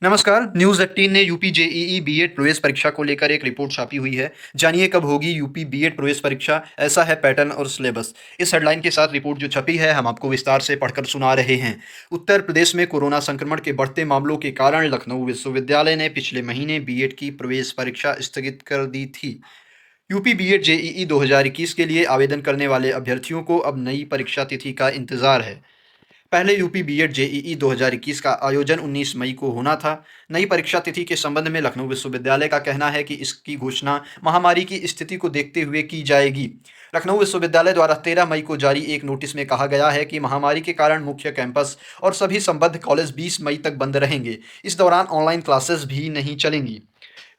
नमस्कार। न्यूज़ 18 ने UP JEE BEd प्रवेश परीक्षा को लेकर एक रिपोर्ट छापी हुई है। जानिए कब होगी यूपी बीएड प्रवेश परीक्षा, ऐसा है पैटर्न और सिलेबस। इस हेडलाइन के साथ रिपोर्ट जो छपी है हम आपको विस्तार से पढ़कर सुना रहे हैं। उत्तर प्रदेश में कोरोना संक्रमण के बढ़ते मामलों के कारण लखनऊ विश्वविद्यालय ने पिछले महीने बीएड की प्रवेश परीक्षा स्थगित कर दी थी। यूपी बीएड जेईई 2021 के लिए आवेदन करने वाले अभ्यर्थियों को अब नई परीक्षा तिथि का इंतजार है। पहले यूपी बीएड जेईई 2021 का आयोजन 19 मई को होना था। नई परीक्षा तिथि के संबंध में लखनऊ विश्वविद्यालय का कहना है कि इसकी घोषणा महामारी की स्थिति को देखते हुए की जाएगी। लखनऊ विश्वविद्यालय द्वारा 13 मई को जारी एक नोटिस में कहा गया है कि महामारी के कारण मुख्य कैंपस और सभी संबद्ध कॉलेज 20 मई तक बंद रहेंगे। इस दौरान ऑनलाइन क्लासेस भी नहीं चलेंगी।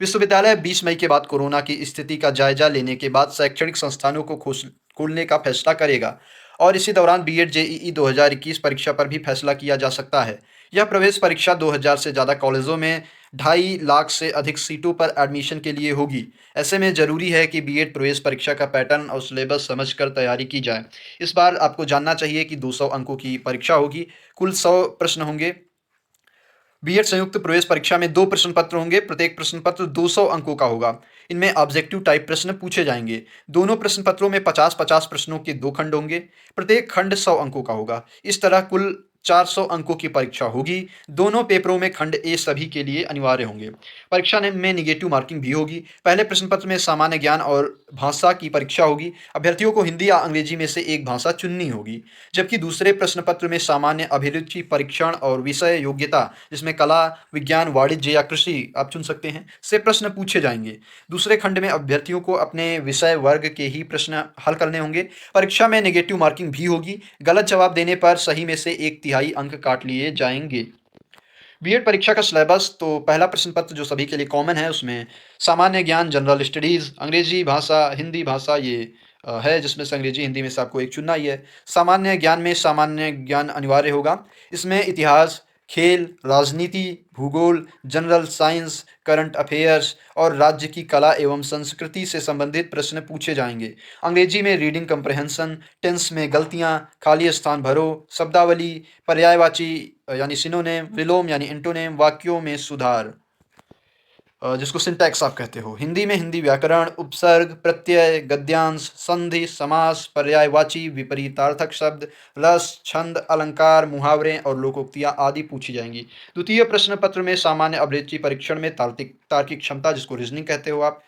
विश्वविद्यालय 20 मई के बाद कोरोना की स्थिति का जायजा लेने के बाद शैक्षणिक संस्थानों को खोलने का फैसला करेगा और इसी दौरान बीएड जेईई 2021 परीक्षा पर भी फैसला किया जा सकता है। यह प्रवेश परीक्षा 2000 से ज़्यादा कॉलेजों में 2.5 लाख से अधिक सीटों पर एडमिशन के लिए होगी। ऐसे में ज़रूरी है कि बीएड प्रवेश परीक्षा का पैटर्न और सिलेबस समझकर तैयारी की जाए। इस बार आपको जानना चाहिए कि 200 अंकों की परीक्षा होगी। कुल 100 प्रश्न होंगे। बीएड संयुक्त प्रवेश परीक्षा में 2 प्रश्न पत्र होंगे। प्रत्येक प्रश्न पत्र 200 अंकों का होगा। इनमें ऑब्जेक्टिव टाइप प्रश्न पूछे जाएंगे। दोनों प्रश्न पत्रों में 50-50 प्रश्नों के 2 खंड होंगे। प्रत्येक खंड 100 अंकों का होगा। इस तरह कुल 400 अंकों की परीक्षा होगी। दोनों पेपरों में खंड ए सभी के लिए अनिवार्य होंगे। परीक्षा में निगेटिव मार्किंग भी होगी। पहले प्रश्न पत्र में सामान्य ज्ञान और भाषा की परीक्षा होगी। अभ्यर्थियों को हिंदी या अंग्रेजी में से एक भाषा चुननी होगी। जबकि दूसरे प्रश्न पत्र में सामान्य अभिरुचि परीक्षण और विषय योग्यता, जिसमें कला, विज्ञान, वाणिज्य या कृषि आप चुन सकते हैं, से प्रश्न पूछे जाएंगे। दूसरे खंड में अभ्यर्थियों को अपने विषय वर्ग के ही प्रश्न हल करने होंगे। परीक्षा में नेगेटिव मार्किंग भी होगी। गलत जवाब देने पर सही में से 1/3 अंक काट लिए जाएंगे। बीएड परीक्षा का सिलेबस तो पहला प्रश्न पत्र जो सभी के लिए कॉमन है, उसमें सामान्य ज्ञान, जनरल स्टडीज़, अंग्रेजी भाषा, हिंदी भाषा, ये है जिसमें से अंग्रेजी हिंदी में से आपको एक चुनना ही है। सामान्य ज्ञान में सामान्य ज्ञान अनिवार्य होगा। इसमें इतिहास, खेल, राजनीति, भूगोल, जनरल साइंस, करंट अफेयर्स और राज्य की कला एवं संस्कृति से संबंधित प्रश्न पूछे जाएंगे। अंग्रेजी में रीडिंग कम्प्रहेंशन, टेंस में गलतियाँ, खाली स्थान भरो, शब्दावली, पर्यायवाची यानी सिनोनिम, विलोम यानी एंटोनिम, वाक्यों में सुधार, जिसको सिंटैक्स आप कहते हो। हिंदी में हिंदी व्याकरण, उपसर्ग, प्रत्यय, गद्यांश, संधि, समास, पर्यायवाची, विपरीतार्थक शब्द, रस, छंद, अलंकार, मुहावरे और लोकोक्तियाँ आदि पूछी जाएंगी। द्वितीय प्रश्न पत्र में सामान्य अभिरुचि परीक्षण में तार्किक क्षमता, जिसको रीजनिंग कहते हो आप,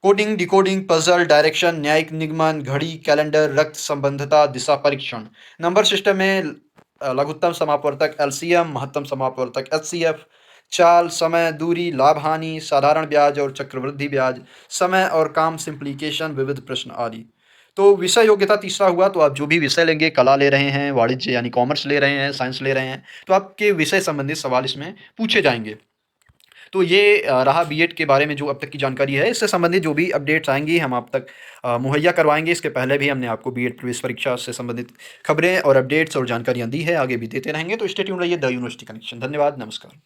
कोडिंग, डिकोडिंग, पजल, डायरेक्शन, न्यायिक निगमन, घड़ी, कैलेंडर, रक्त संबंधता, दिशा परीक्षण। नंबर सिस्टम में लघुत्तम समापवर्तक एलसीएम, महत्तम समापवर्तक एचसीएफ, चाल, समय, दूरी, लाभ हानि, साधारण ब्याज और चक्रवृद्धि ब्याज, समय और काम, सिंप्लीकेशन, विविध प्रश्न आदि। तो विषय योग्यता तीसरा हुआ। तो आप जो भी विषय लेंगे, कला ले रहे हैं, वाणिज्य यानी कॉमर्स ले रहे हैं, साइंस ले रहे हैं, तो आपके विषय संबंधित सवाल इसमें पूछे जाएंगे। तो ये रहा बीएड के बारे में जो अब तक की जानकारी है। इससे संबंधित जो भी अपडेट्स आएंगी हम आप तक मुहैया करवाएंगे। इसके पहले भी हमने आपको बीएड प्रवेश परीक्षा से संबंधित खबरें और अपडेट्स और जानकारियाँ दी है, आगे भी देते रहेंगे। तो स्टे ट्यून्ड रहिए द यूनिवर्सिटी कनेक्शन। धन्यवाद, नमस्कार।